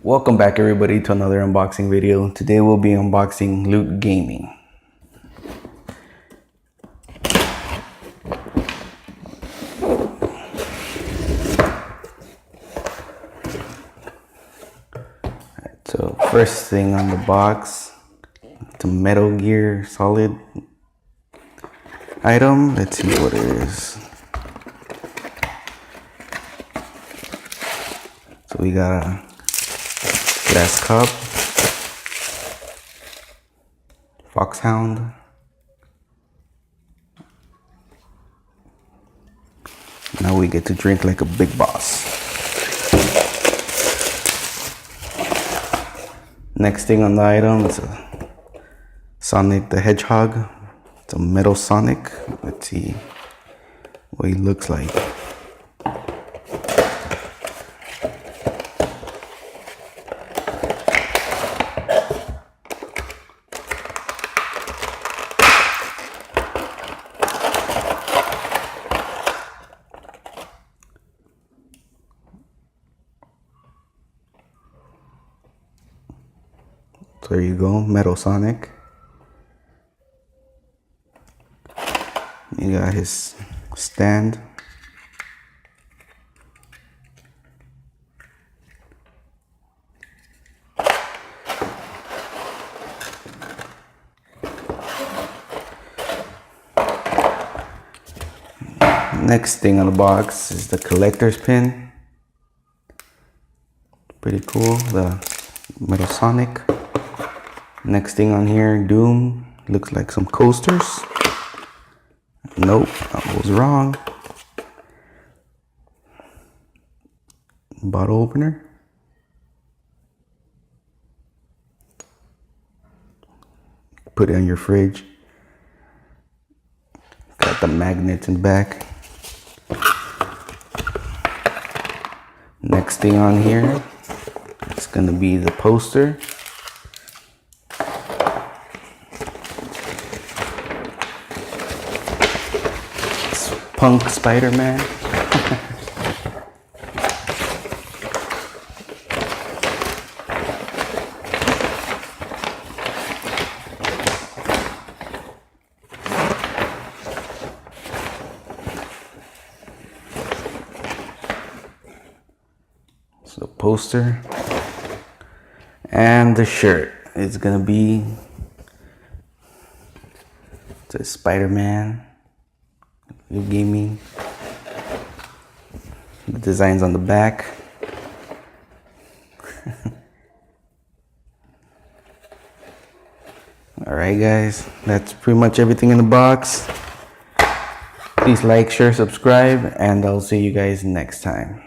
Welcome back everybody to another unboxing video. Today we'll be unboxing Loot Gaming. So first thing on the box, it's a Metal Gear Solid item. Let's see what it is. So we got a glass cup, Foxhound, now we get to drink like a big boss. Next thing on the item is a Sonic the Hedgehog. It's a Metal Sonic. Let's see what he looks like. So there you go, Metal Sonic. You got his stand. Next thing on the box is the collector's pin. Pretty cool, the Metal Sonic. Next thing on here, Doom. Looks like some coasters. Nope, I was wrong. Bottle opener. Put it on your fridge. Got the magnets in the back. Next thing on here, it's gonna be the poster. Punk Spider-Man. So the poster and the shirt is gonna be the Spider-Man. Loot Gaming. The designs on the back. Alright guys, that's pretty much everything in the box. Please like, share, subscribe, and I'll see you guys next time.